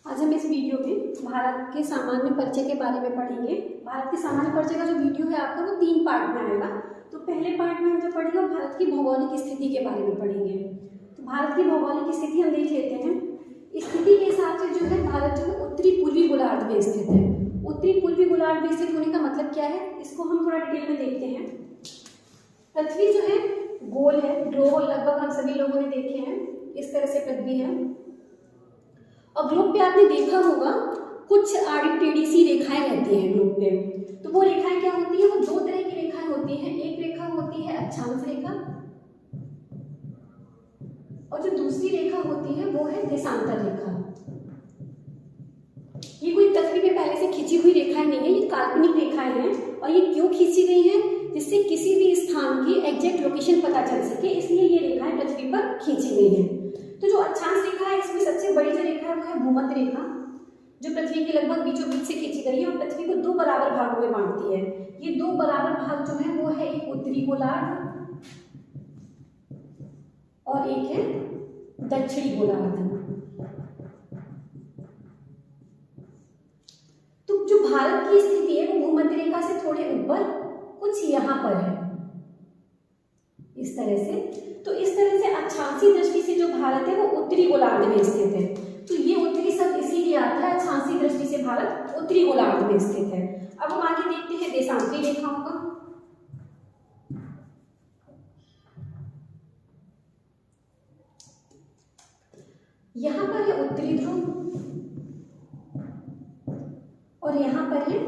आज हम इस वीडियो में भारत के सामान्य परिचय के बारे में पढ़ेंगे। भारत के सामान्य परिचय का जो वीडियो है आपका वो 3 पार्ट में आएगा। तो पहले पार्ट में हम जो पढ़ेंगे भारत की भौगोलिक स्थिति के बारे में पढ़ेंगे। तो भारत की भौगोलिक स्थिति हम देख लेते हैं। स्थिति के हिसाब से जो है भारत जो है उत्तरी पूर्वी गोलार्ध में स्थित है। उत्तरी पूर्वी गोलार्ध में स्थित होने का मतलब क्या है, इसको हम थोड़ा डिटेल में देखते हैं। पृथ्वी जो है गोल है, ग्लोब लगभग हम सभी लोगों ने देखे हैं। इस तरह से पृथ्वी है और ग्लोब पे आपने देखा होगा कुछ आड़ी टेढ़ी सी रेखाएं रहती हैं ग्लोब पे। तो वो रेखाएं क्या होती हैं, वो 2 तरह की रेखाएं होती हैं। एक रेखा होती है अक्षांश रेखा और जो दूसरी रेखा होती है वो है देशांतर रेखा। ये कोई पृथ्वी पे पहले से खींची हुई रेखाएं नहीं है, ये काल्पनिक रेखाएं हैं। और ये क्यों खींची गई है, जिससे किसी भी स्थान की एग्जैक्ट लोकेशन पता चल सके, इसलिए ये रेखाएं पृथ्वी पर खींची गई हैं। तो जो अक्षांश रेखा है इसमें सबसे बड़ी जो रेखा है वो है भूमध्य रेखा, जो पृथ्वी के लगभग बीचों बीच से खींची गई है और पृथ्वी को 2 बराबर भागों में बांटती है। ये 2 बराबर भाग जो है वो है एक उत्तरी गोलार्ध और एक है दक्षिणी गोलार्ध। तो जो भारत की स्थिति है वो भूमध्य रेखा से थोड़े ऊपर कुछ यहाँ पर है, इस तरह से। तो इस तरह से अक्षांशीय दृष्टि से जो भारत है वो उत्तरी गोलार्ध में स्थित है। तो ये उत्तरी शब्द इसीलिए आता है, अक्षांशीय दृष्टि से भारत उत्तरी गोलार्ध में स्थित है। अब हम आगे देखते हैं देशांतरी रेखाओं का। यहां पर है उत्तरी ध्रुव और यहां पर है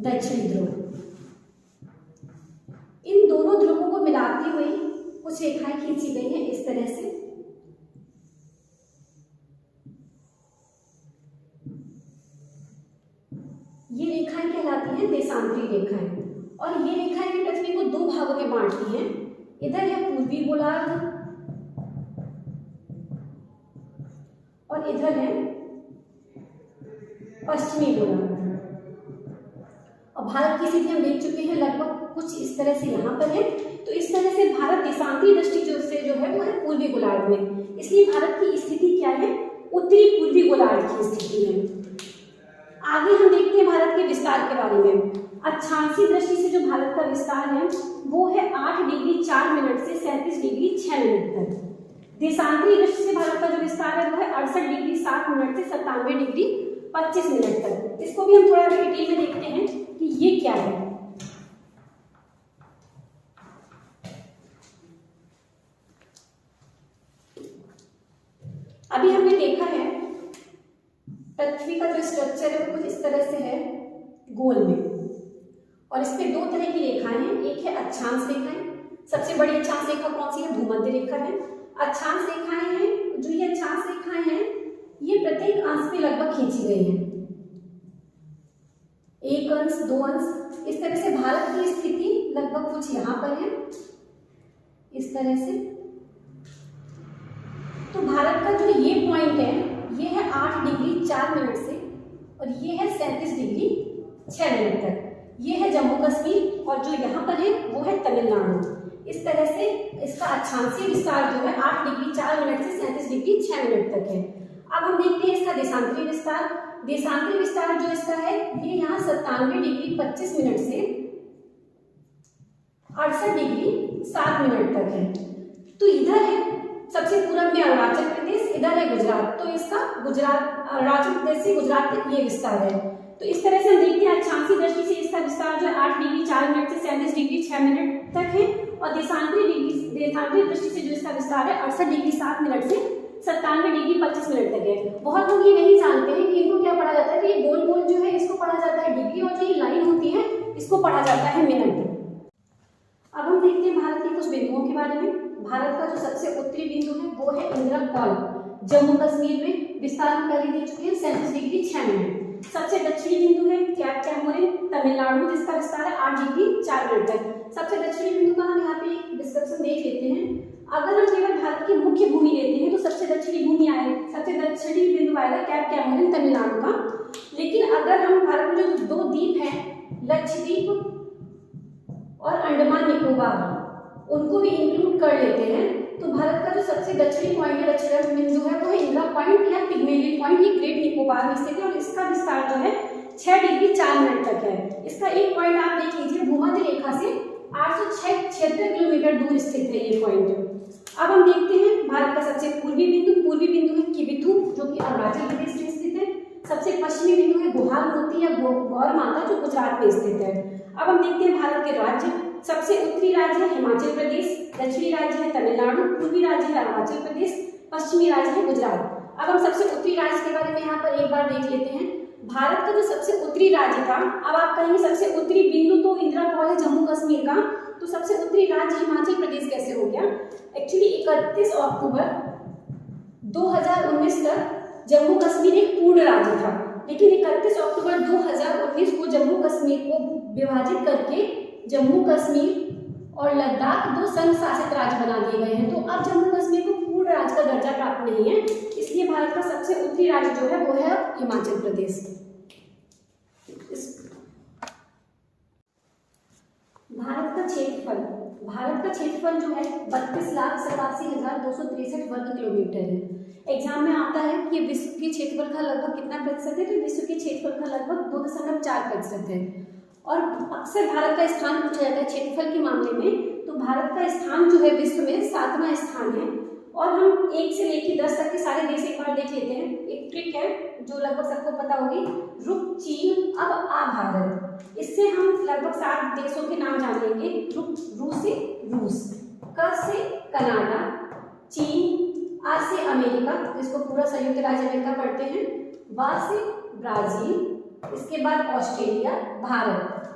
दक्षिणी ध्रुव। इन दोनों ध्रुवों को मिलाती हुई कुछ रेखाएं खींची गई हैं इस तरह से। ये रेखाएं कहलाती हैं देशांतरी रेखाएं और ये रेखाएं भी पृथ्वी को 2 भागों में बांटती हैं। इधर है पूर्वी गोलार्ध और इधर है पश्चिमी गोलार्ध। और भारत की स्थिति हम देख चुके हैं लगभग कुछ इस तरह से यहाँ पर है। तो इस तरह से भारत देशांतरी दृष्टि से जो है वो है पूर्वी गोलार्ध में, इसलिए भारत की स्थिति क्या है, उत्तरी पूर्वी गोलार्ध की स्थिति है। आगे हम देखते हैं भारत के विस्तार के बारे में। अक्षांशीय दृष्टि से जो भारत का विस्तार है वो है 8 डिग्री 4 मिनट से 37 डिग्री 6 मिनट तक। देशांतरी दृष्टि से भारत का जो विस्तार है वो है 68 डिग्री 7 मिनट से 97 डिग्री 25 मिनट तक। इसको भी हम थोड़ा डिटेल में देखते हैं कि ये क्या है। अभी हमने देखा है पृथ्वी का जो स्ट्रक्चर है वो कुछ इस तरह से है गोल में, और इस पे 2 तरह की रेखाएं हैं। एक है अक्षांश रेखाएं, सबसे बड़ी अक्षांश रेखा कौन सी है, भूमध्य रेखा है। अक्षांश रेखाएं हैं, जो ये अक्षांश रेखाएं हैं ये प्रत्येक अंश पे लगभग खींची गई है, 1 अंश 2 अंश। इस तरह से भारत की स्थिति लगभग कुछ यहाँ पर है इस तरह से। तो भारत का जो ये पॉइंट है ये है 8 डिग्री 4 मिनट से और ये है 37 डिग्री 6 मिनट तक। ये है जम्मू कश्मीर और जो यहाँ पर है वो है तमिलनाडु। इस तरह से इसका अक्षांशीय विस्तार जो है 8 डिग्री 4 मिनट से 37 डिग्री 6 मिनट तक है। अब हम देखते हैं इसका देशांतरी विस्तार। देशांतरी विस्तार जो इसका है ये यहाँ 97 डिग्री 25 मिनट से 68 डिग्री 7 मिनट तक है। तो इधर है सबसे पूर्व में अरुणाचल प्रदेश, इधर है गुजरात। तो इसका गुजरात अरुणाचल प्रदेश से गुजरात तक ये विस्तार है। तो इस तरह से हम देखते हैं अक्षांशीय दृष्टि से इसका विस्तार जो है 8 डिग्री 4 मिनट से 37 डिग्री 6 मिनट तक है और देशांतरी दृष्टि से जो इसका विस्तार है 68 डिग्री 7 मिनट से 97 डिग्री 25 मिनट तक है। बहुत लोग ये नहीं जानते हैं कि इनको क्या पढ़ा जाता है, कि ये गोल गोल जो है इसको पढ़ा जाता है डिग्री और जो ये लाइन होती है इसको पढ़ा जाता है मिनट। अब हम देखते हैं भारत के कुछ बिंदुओं के बारे में। भारत का जो सबसे उत्तरी बिंदु है वो है इंदिरा कॉल, जम्मू कश्मीर में। विस्तार हम पहले दे चुके हैं 37 डिग्री 6 मिनट। सबसे दक्षिणी बिंदु है कैप कैमोरिन, तमिलनाडु, जिसका विस्तार है 8 डिग्री 4 मिनट तक। सबसे दक्षिणी बिंदु का हम यहाँ पे एक डिस्क्रिप्शन देख लेते हैं। अगर हम केवल भारत की मुख्य भूमि लेते हैं तो सबसे दक्षिणी भूमि आएगी, सबसे दक्षिणी बिंदु आएगा कैप कैमोरिन तमिलनाडु का। लेकिन अगर हम भारत में जो 2 द्वीप हैं लक्षद्वीप और अंडमान निकोबार, उनको भी इंक्लूड कर लेते हैं तो भारत का जो सबसे दक्षिणी पॉइंट है, दक्षिण बिंदु है, वो है इंदिरा पॉइंट या पिग्मेलियन पॉइंट। ये ग्रेट निकोबार में स्थित है और इसका विस्तार जो है 6 डिग्री 4 मिनट तक है। इसका एक पॉइंट आप देख लीजिए, भूमध्य रेखा से 876 किलोमीटर दूर स्थित है ये पॉइंट। अब हम देखते हैं भारत का सबसे पूर्वी बिंदु है किबिथु, जो कि अरुणाचल प्रदेश में स्थित है। सबसे पश्चिमी बिंदु है गुहाल मोती या गौर माता, जो गुजरात में स्थित है। अब हम देखते हैं भारत के राज्य। सबसे उत्तरी राज्य है हिमाचल प्रदेश, दक्षिणी राज्य है तमिलनाडु, पूर्वी राज्य है अरुणाचल प्रदेश, पश्चिमी राज्य है गुजरात। अब हम सबसे उत्तरी राज्य के बारे में यहाँ पर एक बार देख लेते हैं। भारत का जो सबसे उत्तरी राज्य था, अब आप कहेंगे सबसे उत्तरी बिंदु तो इंदिरा कॉल है जम्मू कश्मीर का, तो सबसे उत्तरी राज्य हिमाचल प्रदेश कैसे हो गया? एक्चुअली 31 अक्टूबर 2019 तक जम्मू कश्मीर एक पूर्ण राज्य था, लेकिन 31 अक्टूबर 2019 को जम्मू कश्मीर को विभाजित करके जम्मू कश्मीर और लद्दाख 2 संघ शासित राज्य बना दिए गए हैं। तो अब जम्मू कश्मीर को पूर्ण राज्य का दर्जा प्राप्त नहीं है, इसलिए भारत का सबसे उत्तरी राज्य जो है वो है हिमाचल प्रदेश। भारत का क्षेत्रफल जो है 32,87,263 वर्ग किलोमीटर है। एग्जाम में आता है कि विश्व के क्षेत्रफल का लगभग कितना प्रतिशत है, तो विश्व के क्षेत्रफल का लगभग 2.4% है। और अक्सर भारत का स्थान पूछा जाता है क्षेत्रफल के मामले में, तो भारत का स्थान जो है विश्व में 7वां स्थान है। और हम 1 से लेकर 10 तक के सारे देश एक बार देख लेते हैं। एक ट्रिक है जो लगभग सबको पता होगी, रुक चीन अब आ भारत। इससे हम लगभग 7 देशों के नाम जान लेंगे। रू से रूस, क से कनाडा, चीन, आ से अमेरिका, इसको पूरा संयुक्त राज्य अमेरिका पढ़ते हैं, बा से ब्राजील, इसके बाद ऑस्ट्रेलिया,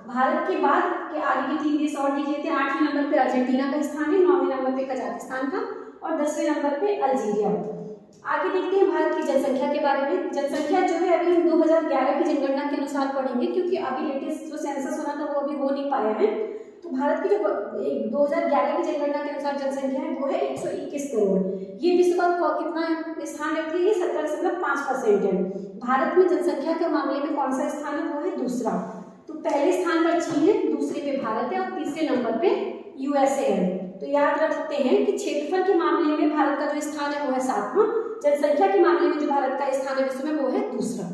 भारत के बाद के आगे के 3 देश और देख लेते हैं। 8वें नंबर पे अर्जेंटीना का स्थान है, 9वें नंबर पे कजाकिस्तान का और 10वें नंबर पे अल्जीरिया। आगे देखते हैं भारत की जनसंख्या के बारे में। जनसंख्या जो है अभी हम 2011 की जनगणना के अनुसार पढ़ेंगे, क्योंकि अभी लेटेस्ट जो सेंसस होना था वो अभी हो नहीं पाया है। तो भारत की जो 2011 की जनगणना के अनुसार जनसंख्या है वो है 121 करोड़। ये विश्व का कितना स्थान रखती है? ये 17.5% है। भारत में जनसंख्या के मामले में कौन सा स्थान है? वो है दूसरा। तो पहले स्थान पर चीन है, दूसरे पे भारत है और तीसरे नंबर पे यूएसए है। तो याद रखते हैं कि क्षेत्रफल के मामले में भारत का जो स्थान है वो है 7वां, जनसंख्या के मामले में जो भारत का स्थान है विश्व में वो है दूसरा।